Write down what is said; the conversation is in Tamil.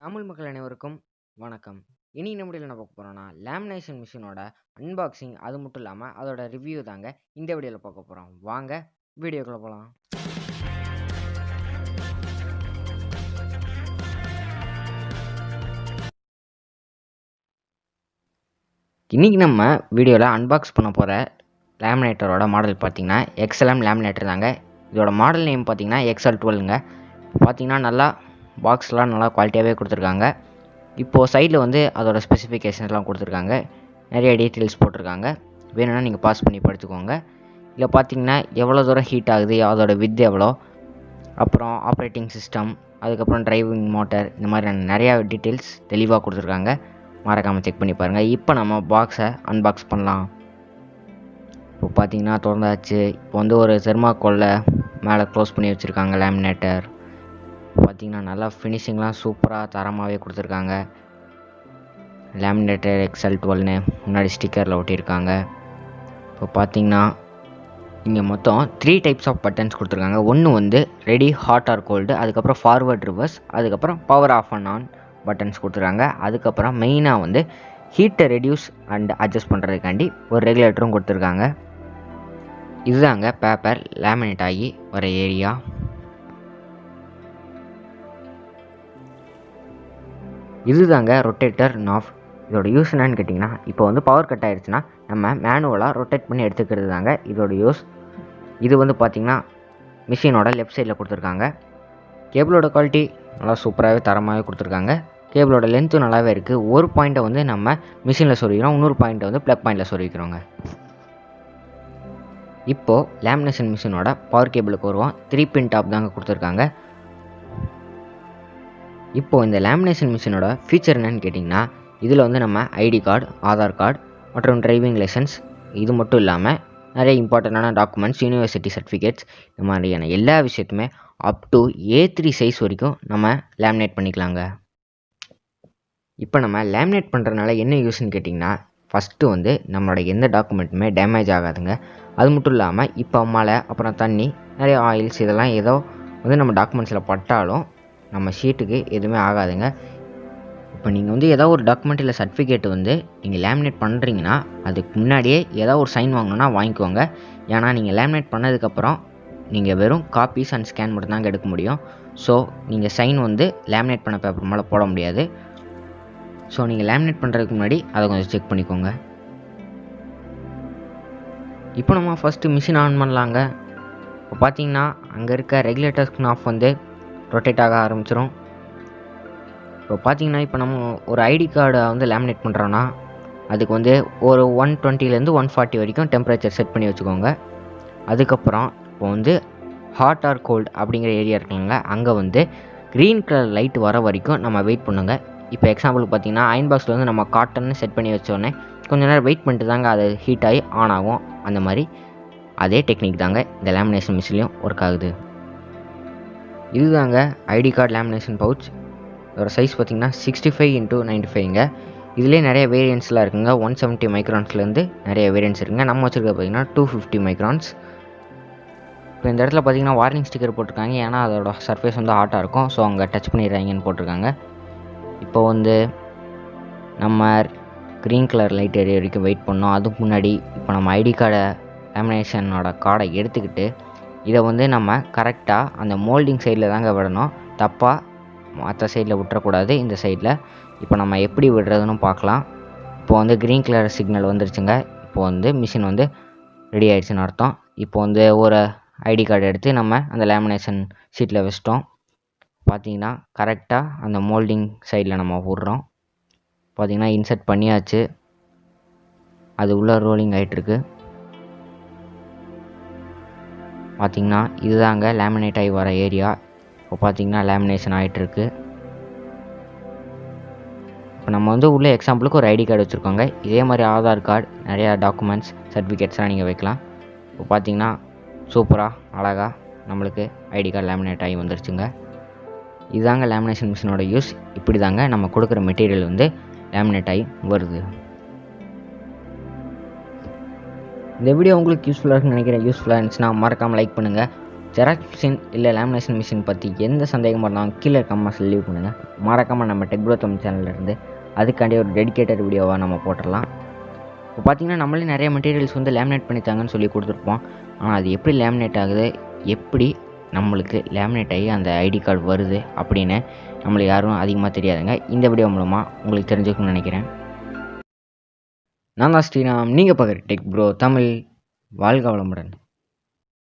தமிழ் மக்கள் அனைவருக்கும் வணக்கம். இனி நம்முடைய என்ன பார்க்க போறோம்னா லேமினேஷன் மிஷினோட அன்பாக்சிங், அது மட்டும் இல்லாமல் அதோட ரிவ்யூ தாங்க இந்த வீடியோவில் பார்க்க போகிறோம். வாங்க வீடியோக்குள்ள போகலாம். இன்றைக்கி நம்ம வீடியோவில் அன்பாக்ஸ் பண்ண போகிற லேமினேட்டரோட மாடல் பார்த்திங்கன்னா XLM லேமினேட்டர் தாங்க. இதோட மாடல் நேம் பார்த்திங்கன்னா XL12ங்க. பார்த்திங்கன்னா நல்லா பாக்ஸ்லாம் நல்லா குவாலிட்டியாகவே கொடுத்துருக்காங்க. இப்போது சைடில் வந்து அதோட ஸ்பெசிஃபிகேஷன்ஸ்லாம் கொடுத்துருக்காங்க. நிறைய டீட்டெயில்ஸ் போட்டிருக்காங்க. வேணும்னா நீங்கள் பாஸ் பண்ணி படிச்சுக்கோங்க. இதில் பார்த்தீங்கன்னா எவ்வளோ தூரம் ஹீட் ஆகுது, அதோட வித் எவ்வளோ, அப்புறம் ஆப்ரேட்டிங் சிஸ்டம், அதுக்கப்புறம் டிரைவிங் மோட்டர், இந்த மாதிரியான நிறையா டீட்டெயில்ஸ் தெளிவாக கொடுத்துருக்காங்க. மறக்காமல் செக் பண்ணி பாருங்கள். இப்போ நம்ம பாக்ஸை அன்பாக்ஸ் பண்ணலாம். இப்போ பார்த்தீங்கன்னா திறந்தாச்சு. இப்போ வந்து ஒரு தெர்மாக்கோலில் மேலே க்ளோஸ் பண்ணி வச்சுருக்காங்க லேமினேட்டர். பார்த்தீங்கன்னா நல்லா ஃபினிஷிங்லாம் சூப்பராக தரமாகவே கொடுத்துருக்காங்க. லேமினேட்டர் XL12ன்னு முன்னாடி ஸ்டிக்கரில் ஒட்டியிருக்காங்க. இப்போ பார்த்தீங்கன்னா இங்கே மொத்தம் 3 டைப்ஸ் ஆஃப் பட்டன்ஸ் கொடுத்துருக்காங்க. ஒன்று வந்து ரெடி, ஹாட் ஆர் கோல்டு, அதுக்கப்புறம் ஃபார்வர்ட், ரிவர்ஸ், அதுக்கப்புறம் power off and on buttons கொடுத்துருக்காங்க. அதுக்கப்புறம் மெயினாக வந்து ஹீட்டை ரெடியூஸ் அண்ட் அட்ஜஸ்ட் பண்ணுறதுக்காண்டி ஒரு ரெகுலேட்டரும் கொடுத்துருக்காங்க. இதுதாங்க பேப்பர் லேமினேட் ஆகி வர ஏரியா. இதுதாங்க ரொட்டேட்டர் நாப். இதோட யூஸ் என்னன்னு கேட்டிங்கன்னா, இப்போ வந்து பவர் கட் ஆகிடுச்சுன்னா நம்ம மேனுவலாக ரொட்டேட் பண்ணி எடுத்துக்கிறது தாங்க இதோட யூஸ். இது வந்து பார்த்திங்கன்னா மிஷினோட லெஃப்ட் சைடில் கொடுத்துருக்காங்க. கேபிளோட குவாலிட்டி நல்லா சூப்பராகவே தரமாகவே கொடுத்துருக்காங்க. கேபிளோட லென்த்தும் நல்லாவே இருக்குது. ஒரு பாயிண்ட்டை வந்து நம்ம மிஷினில் சொருகிறோம், இன்னொரு பாயிண்ட்டை வந்து ப்ளக் பாயிண்டில் சொருகிறோங்க. இப்போது லேமினேஷன் மிஷினோட பவர் கேபிளுக்கு வருவோம். 3 பின் டாப் தாங்க கொடுத்துருக்காங்க. இப்போது இந்த லேமினேஷன் மிஷினோட ஃபீச்சர் என்னன்னு கேட்டிங்கன்னா, இதில் வந்து நம்ம ஐடி கார்டு, ஆதார் கார்டு மற்றும் டிரைவிங் லைசன்ஸ், இது மட்டும் இல்லாமல் நிறைய இம்பார்ட்டண்ட்டான டாக்குமெண்ட்ஸ், யூனிவர்சிட்டி சர்டிஃபிகேட்ஸ், இந்த மாதிரியான எல்லா விஷயத்துமே அப் டு A3 சைஸ் வரைக்கும் நம்ம லேமினேட் பண்ணிக்கலாங்க. இப்போ நம்ம லேமினேட் பண்ணுறதுனால என்ன யூஸ்ன்னு கேட்டிங்கன்னா, ஃபஸ்ட்டு வந்து நம்மளோட எந்த டாக்குமெண்ட்டுமே டேமேஜ் ஆகாதுங்க. அது மட்டும் இல்லாமல் இப்போ மழை, அப்புறம் தண்ணி, நிறைய ஆயில்ஸ், இதெல்லாம் ஏதோ வந்து நம்ம டாக்குமெண்ட்ஸில் பட்டாலும் நம்ம ஷீட்டுக்கு எதுவுமே ஆகாதுங்க. இப்போ நீங்கள் வந்து ஏதோ ஒரு டாக்குமெண்ட் இல்லை சர்டிஃபிகேட் வந்து நீங்கள் லேமினேட் பண்ணுறீங்கன்னா அதுக்கு முன்னாடியே ஏதோ ஒரு சைன் வாங்கணுன்னா வாங்கிக்கோங்க. ஏன்னா நீங்கள் லேமினேட் பண்ணதுக்கப்புறம் நீங்கள் வெறும் காப்பீஸ் அண்ட் ஸ்கேன் மட்டும் தாங்க எடுக்க முடியும். ஸோ நீங்கள் சைன் வந்து லேமினேட் பண்ண பேப்பர் மேலே போட முடியாது. ஸோ நீங்கள் லேமினேட் பண்ணுறதுக்கு முன்னாடி அதை கொஞ்சம் செக் பண்ணிக்கோங்க. இப்போ நம்ம ஃபஸ்ட்டு மிஷின் ஆன் பண்ணலாங்க. இப்போ பார்த்தீங்கன்னா அங்கே இருக்க ரெகுலேட்டர்ஸ் நாப் வந்து ரொட்டேட் ஆக ஆரம்பிச்சிடும். இப்போ பார்த்தீங்கன்னா இப்போ நம்ம ஒரு ஐடி கார்டை வந்து லேமினேட் பண்ணுறோன்னா அதுக்கு வந்து ஒரு 120லேருந்து 140 வரைக்கும் டெம்பரேச்சர் செட் பண்ணி வச்சுக்கோங்க. அதுக்கப்புறம் இப்போ வந்து ஹாட் ஆர் கோல்டு அப்படிங்கிற ஏரியா இருக்குங்க, அங்கே வந்து க்ரீன் கலர் லைட் வர வரைக்கும் நம்ம வெயிட் பண்ணுங்க. இப்போ எக்ஸாம்பிளுக்கு பார்த்தீங்கன்னா அயன் பாக்ஸில் வந்து நம்ம காட்டன் செட் பண்ணி வச்சோடனே கொஞ்சம் நேரம் வெயிட் பண்ணிட்டு தாங்க அது ஹீட் ஆகி ஆன் ஆகும். அந்த மாதிரி அதே டெக்னிக் தாங்க இந்த லேமினேஷன் மிஷின்லையும் ஒர்க் ஆகுது. இதுதாங்க ஐடி கார்டு லேமினேஷன் பவுச். இதோட சைஸ் பார்த்திங்கன்னா 65x95ங்க. இதிலே நிறைய வேரியன்ஸ்லாம் இருக்குங்க. 170 மைக்ரான்ஸ்லேருந்து நிறைய வேரியன்ஸ் இருக்குங்க. நம்ம வச்சுருக்க பார்த்திங்கன்னா 250 மைக்ரான்ஸ். இப்போ இந்த இடத்துல பார்த்திங்கன்னா வார்னிங் ஸ்டிக்கர் போட்டிருக்காங்க. ஏன்னா அதோட சர்ஃபேஸ் வந்து ஹாட்டாக இருக்கும், ஸோ அங்கே டச் பண்ணிடுறாங்கன்னு போட்டிருக்காங்க. இப்போ வந்து நம்ம க்ரீன் கலர் லைட் ஏரியா வரைக்கும் வெயிட் பண்ணோம். அதுக்கு முன்னாடி இப்போ நம்ம ஐடி கார்டை லேமினேஷனோட கார்டை எடுத்துக்கிட்டு இதை வந்து நம்ம கரெக்டாக அந்த மோல்டிங் சைடில் தாங்க விடணும். தப்பாக மற்ற சைடில் விட்டுறக்கூடாது. இந்த சைடில் இப்போ நம்ம எப்படி விடுறதுன்னு பார்க்கலாம். இப்போ வந்து க்ரீன் கலர் சிக்னல் வந்துருச்சுங்க. இப்போ வந்து மிஷின் வந்து ரெடி ஆகிடுச்சுன்னு அர்த்தம். இப்போ வந்து ஒரு ஐடி கார்டு எடுத்து நம்ம அந்த லேமினேஷன் ஷீட்டில் வச்சிட்டோம். பார்த்திங்கன்னா கரெக்டாக அந்த மோல்டிங் சைடில் நம்ம விட்றோம். பார்த்திங்கன்னா இன்சர்ட் பண்ணியாச்சு. அது உள்ளே ரோலிங் ஆகிட்டுருக்கு. பார்த்திங்கன்னா இதுதாங்க லேமினேட் ஆகி வர ஏரியா. இப்போ பார்த்திங்கன்னா லேமினேஷன் ஆகிட்டுருக்கு. இப்போ நம்ம வந்து உள்ளே எக்ஸாம்பிளுக்கு ஒரு ஐடி கார்டு வச்சுருக்கோங்க. இதே மாதிரி ஆதார் கார்டு, நிறையா டாக்குமெண்ட்ஸ், சர்டிஃபிகேட்ஸ்லாம் நீங்கள் வைக்கலாம். இப்போ பார்த்திங்கன்னா சூப்பராக அழகாக நம்மளுக்கு ஐடி கார்டு லேமினேட் ஆகி வந்துருச்சுங்க. இதுதாங்க லேமினேஷன் மிஷினோட யூஸ். இப்படி தாங்க நம்ம கொடுக்குற மெட்டீரியல் வந்து லேமினேட் ஆகி வருது. இந்த வீடியோ உங்களுக்கு யூஸ்ஃபுல்லாக இருக்குன்னு நினைக்கிறேன். யூஸ்ஃபுல்லாக இருந்துச்சுன்னா மறக்காமல் லைக் பண்ணுங்கள். ஜெராக்ஸ் மிஷின் இல்லை லேமினேஷன் மிஷின் பற்றி எந்த சந்தேகமாக இருந்தாலும் கீழே கமெண்ட்ஸில் லீவ் பண்ணுங்கள். மறக்காமல் நம்ம டெக் ப்ரோ தமிழ் சேனல்லேருந்து அதுக்காண்டி ஒரு டெடிகேட்டட் வீடியோவாக நம்ம போட்டுடலாம். இப்போ பார்த்தீங்கன்னா நம்மளே நிறைய மெட்டீரியல்ஸ் வந்து லேமினேட் பண்ணித்தாங்கன்னு சொல்லி கொடுத்துருப்போம். ஆனால் அது எப்படி லேமினேட் ஆகுது, எப்படி நம்மளுக்கு லேமினேட் ஆகி அந்த ஐடி கார்டு வருது அப்படின்னு நம்மளுக்கு யாரும் அதிகமாக தெரியாதுங்க. இந்த வீடியோ மூலமாக உங்களுக்கு தெரிஞ்சுக்கணும்னு நினைக்கிறேன். நான் தான் ஸ்ரீராம், நீங்கள் பார்க்குற டெக் ப்ரோ தமிழ். வாழ்க வளமுடன்.